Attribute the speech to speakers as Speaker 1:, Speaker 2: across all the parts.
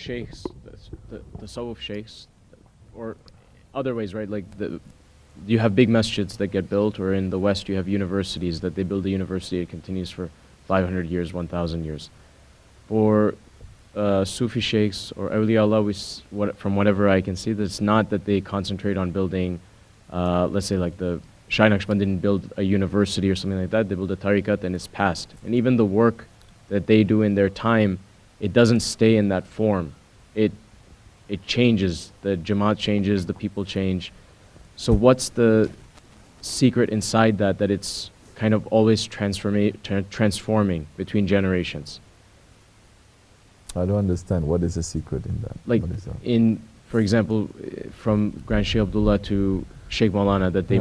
Speaker 1: sheikhs, the Tasawwuf sheikhs, or other ways, right? Like you have big masjids that get built, or in the West you have universities that they build a university, it continues for 500 years, 1,000 years. For Sufi sheikhs or awliya Allah, from whatever I can see, it's not that they concentrate on building, let's say like the Shaykh Nakshibendi didn't build a university or something like that. They build a tariqat and it's passed. And even the work that they do in their time, it doesn't stay in that form. It changes. The jamaat changes, the people change. So what's the secret inside that it's kind of always transforming between generations?
Speaker 2: I don't understand. What is the secret in that?
Speaker 1: Like for example, from Grand Sheikh Abdullah to Sheikh Maulana, that they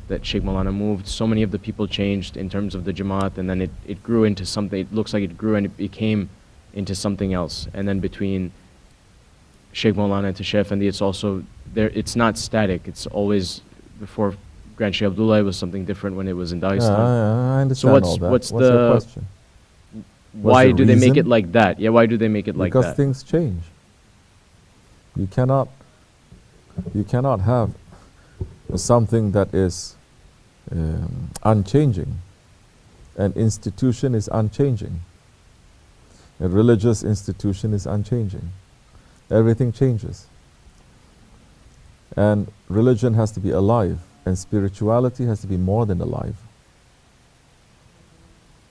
Speaker 1: that Sheikh Maulana moved, so many of the people changed in terms of the Jamaat, and then it grew into something, it looks like it grew and it became into something else. And then between Sheikh Maulana to Shaykh Efendi, it's also there, it's not static, it's always, before Grand Sheikh Abdullah it was something different when it was in Dagestan.
Speaker 2: I understand all that.
Speaker 1: What's
Speaker 2: the question?
Speaker 1: Why do they make it like that? Yeah, why do they make it like that?
Speaker 2: Because things change. You cannot have something that is unchanging. An institution is unchanging. A religious institution is unchanging. Everything changes. And religion has to be alive, and spirituality has to be more than alive.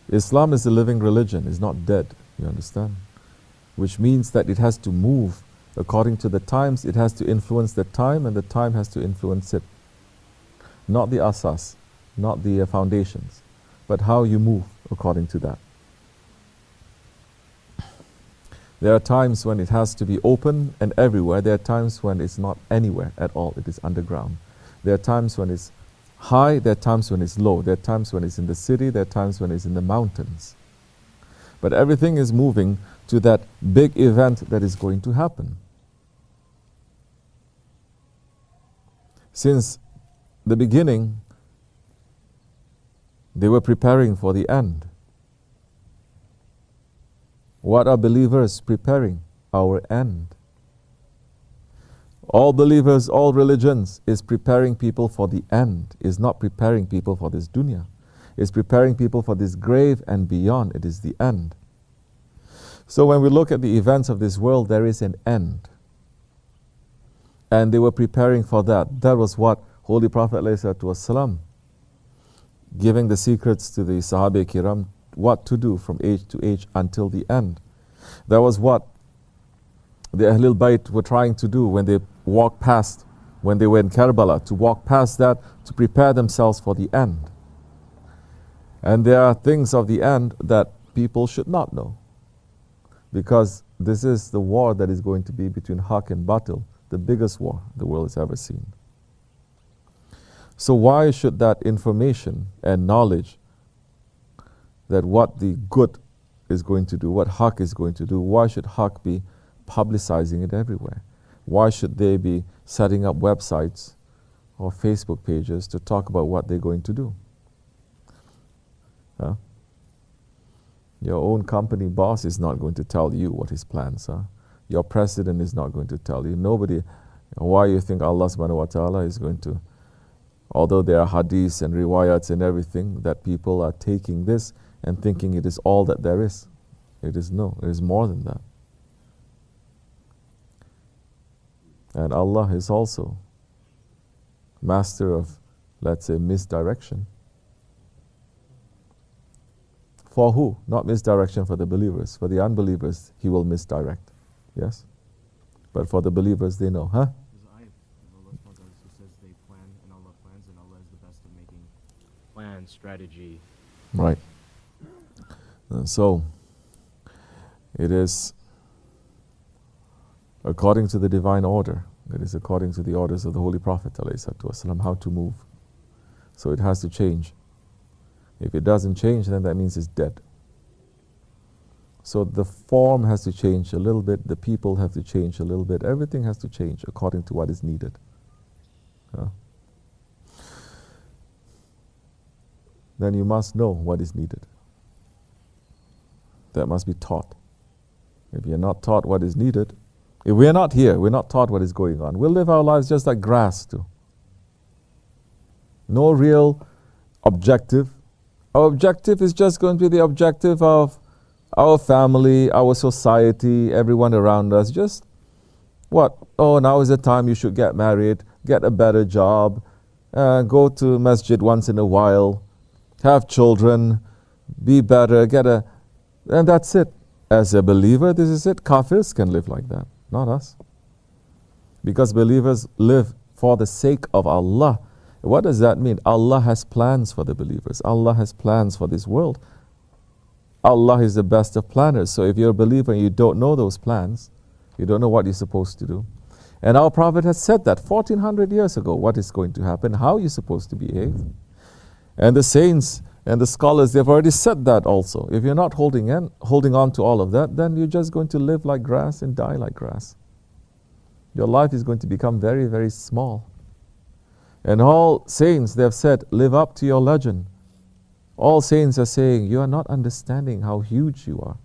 Speaker 2: Islam is a living religion, it's not dead, you understand? Which means that it has to move according to the times, it has to influence the time, and the time has to influence it. Not the asas, not the foundations, but how you move according to that. There are times when it has to be open and everywhere. There are times when it's not anywhere at all, it is underground. There are times when it's high, there are times when it's low, there are times when it's in the city, there are times when it's in the mountains. But everything is moving to that big event that is going to happen. Since the beginning, they were preparing for the end. What are believers preparing? Our end. All believers, all religions is preparing people for the end, is not preparing people for this dunya. Is preparing people for this grave and beyond. It is the end. So when we look at the events of this world, there is an end. And they were preparing for that. That was what Holy Prophet ﷺ, giving the secrets to the Sahabe Kiram, what to do from age to age until the end. That was what the Ahlul Bayt were trying to do when they walked past, when they were in Karbala, to walk past that, to prepare themselves for the end. And there are things of the end that people should not know, because this is the war that is going to be between Haqq and Batil, the biggest war the world has ever seen. So why should that information and knowledge that what the good is going to do, what Haqq is going to do, why should Haqq be publicizing it everywhere? Why should they be setting up websites or Facebook pages to talk about what they're going to do? Huh? Your own company boss is not going to tell you what his plans are. Your president is not going to tell you. Nobody. Why you think Allah subhanahu wa ta'ala is going to, although there are hadiths and riwayats and everything, that people are taking this and thinking it is all that there is. It is no, it is more than that. And Allah is also master of, let's say, misdirection. For who? Not misdirection for the believers. For the unbelievers, He will misdirect. Yes? But for the believers, they know, huh?
Speaker 1: There's an ayat of Allah who says they plan and Allah plans, and Allah is the best of making plans, strategy.
Speaker 2: Right. So, it is according to the divine order. It is according to the orders of the Holy Prophet ﷺ, how to move. So it has to change. If it doesn't change, then that means it's dead. So the form has to change a little bit, the people have to change a little bit, everything has to change according to what is needed. Then you must know what is needed. That must be taught. If you're not taught what is needed, If we're not here, we're not taught what is going on. We'll live our lives just like grass too. No real objective. Our objective is just going to be the objective of our family, our society, everyone around us. Just what? Oh, now is the time you should get married, get a better job, go to masjid once in a while, have children, be better, and that's it. As a believer, this is it. Kafirs can live like that, not us. Because believers live for the sake of Allah. What does that mean? Allah has plans for the believers. Allah has plans for this world. Allah is the best of planners. So if you're a believer and you don't know those plans, you don't know what you're supposed to do. And our Prophet has said that 1400 years ago, what is going to happen, how you're supposed to behave. And the saints and the scholars, they've already said that also. If you're not holding on to all of that, then you're just going to live like grass and die like grass. Your life is going to become very, very small. And all saints, they have said, live up to your legend. All saints are saying, you are not understanding how huge you are,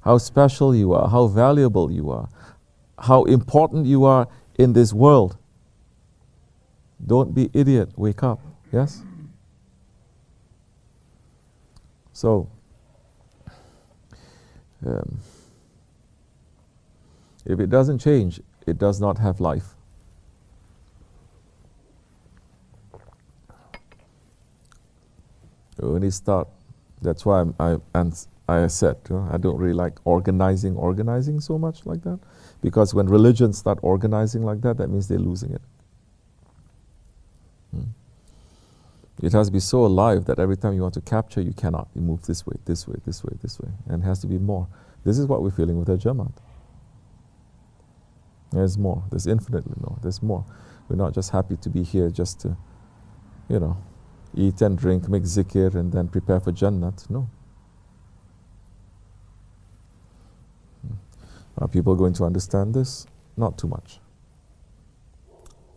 Speaker 2: how special you are, how valuable you are, how important you are in this world. Don't be idiot, wake up. Yes? So, if it doesn't change, it does not have life. When you start, that's why I said, I don't really like organizing so much like that. Because when religions start organizing like that, that means they're losing it. It has to be so alive that every time you want to capture, you cannot. You move this way, this way, this way, this way. And it has to be more. This is what we're feeling with our Jamaat. There's more. There's infinitely more. There's more. We're not just happy to be here just to, eat and drink, make zikr, and then prepare for Jannat. No. Are people going to understand this? Not too much.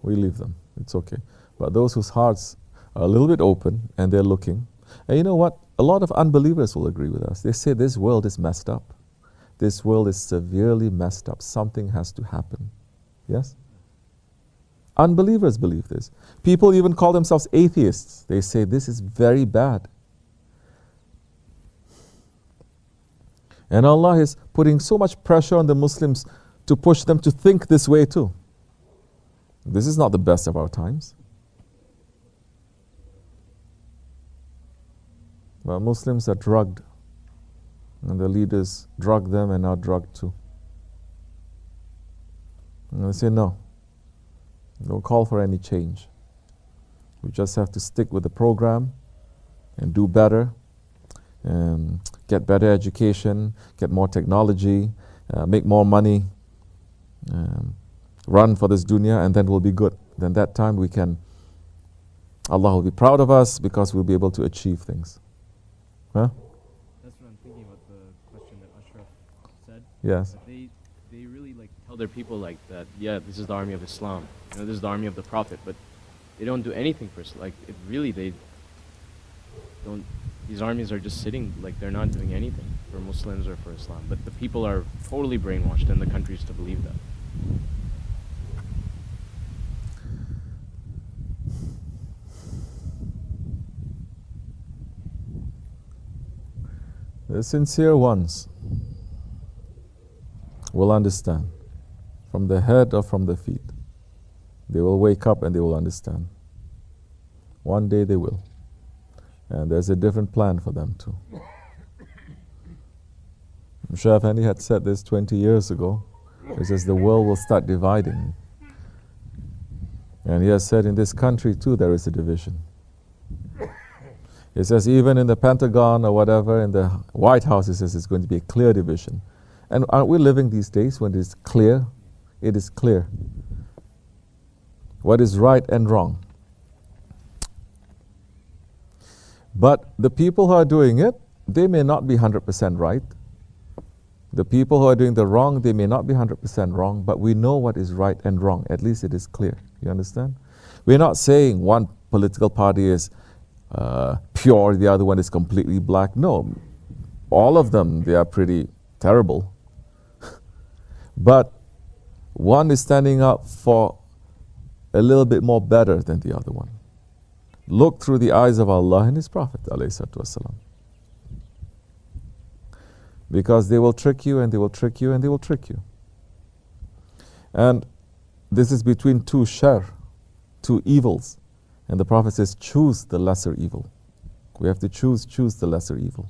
Speaker 2: We leave them. It's okay. But those whose hearts are a little bit open and they're looking, and you know what? A lot of unbelievers will agree with us. They say this world is messed up. This world is severely messed up. Something has to happen. Yes? Unbelievers believe this. People even call themselves atheists. They say this is very bad. And Allah is putting so much pressure on the Muslims to push them to think this way too. This is not the best of our times. But Muslims are drugged. And the leaders drug them and are drugged too. And they say no. Don't call for any change. We just have to stick with the program and do better, and get better education, get more technology, make more money, run for this dunya, and then we'll be good. Then that time Allah will be proud of us because we'll be able to achieve things. Huh?
Speaker 1: That's what I'm thinking about the question that Ashraf said.
Speaker 2: Yes.
Speaker 1: They really tell their people that, yeah, this is the army of Islam. This is the army of the Prophet, but they don't do anything for they don't. These armies are just sitting, they're not doing anything for Muslims or for Islam. But the people are totally brainwashed in the countries to believe that.
Speaker 2: The sincere ones will understand, from the head or from the feet. They will wake up and they will understand. One day they will. And there's a different plan for them too. Shaykh Efendi had said this 20 years ago. He says the world will start dividing. And he has said in this country too there is a division. He says even in the Pentagon or whatever, in the White House, he says it's going to be a clear division. And aren't we living these days when it is clear? It is clear. What is right and wrong. But the people who are doing it, they may not be 100% right. The people who are doing the wrong, they may not be 100% wrong, but we know what is right and wrong. At least it is clear. You understand? We're not saying one political party is pure, the other one is completely black. No. All of them, they are pretty terrible. But One is standing up for a little bit more better than the other one. Look through the eyes of Allah and His Prophet ﷺ. Because they will trick you and they will trick you and they will trick you. And this is between two shar, two evils. And the Prophet says, choose the lesser evil. We have to choose the lesser evil.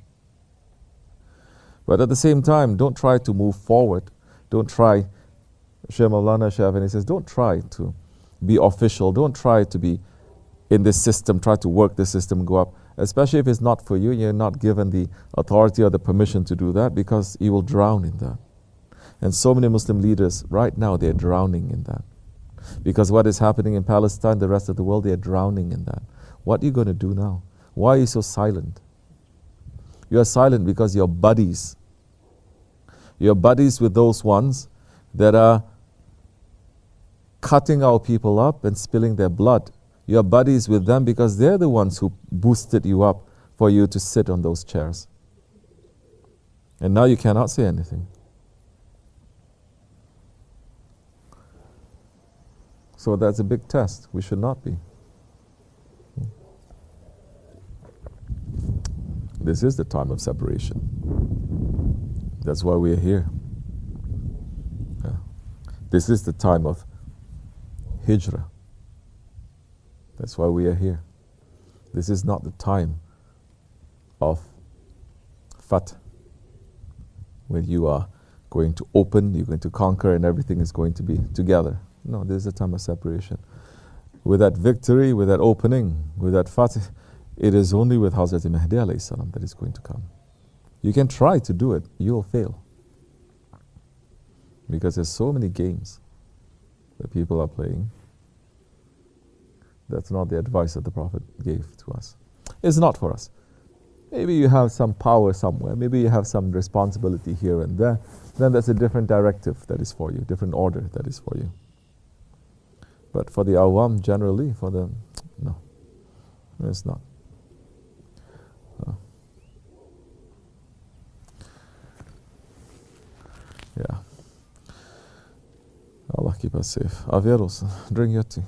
Speaker 2: But at the same time, don't try to move forward. Don't try, Shaykh Maulana Shaykh Efendi says, don't try to be official. Don't try to be in this system, try to work the system, go up. Especially if it's not for you, you're not given the authority or the permission to do that, because you will drown in that. And so many Muslim leaders right now, they're drowning in that. Because what is happening in Palestine, the rest of the world, they're drowning in that. What are you going to do now? Why are you so silent? You are silent because you're buddies. You're buddies with those ones that are cutting our people up and spilling their blood. You're buddies with them because they're the ones who boosted you up for you to sit on those chairs. And now you cannot say anything. So that's a big test. We should not be. This is the time of separation. That's why we are here. Yeah. This is the time of hijrah. That's why we are here. This is not the time of fath, where you are going to open, you're going to conquer, and everything is going to be together. No, this is a time of separation. With that victory, with that opening, with that fath, it is only with Hazrat Mahdi alayhi salam that is going to come. You can try to do it, you will fail. Because there's so many games that people are playing. That's not the advice that the Prophet gave to us. It's not for us. Maybe you have some power somewhere, maybe you have some responsibility here and there, then that's a different directive that is for you, different order that is for you. But for the awam generally, for them, no, it's not. Yeah. Allah keep us safe. Afiyat olsun. Drink your tea.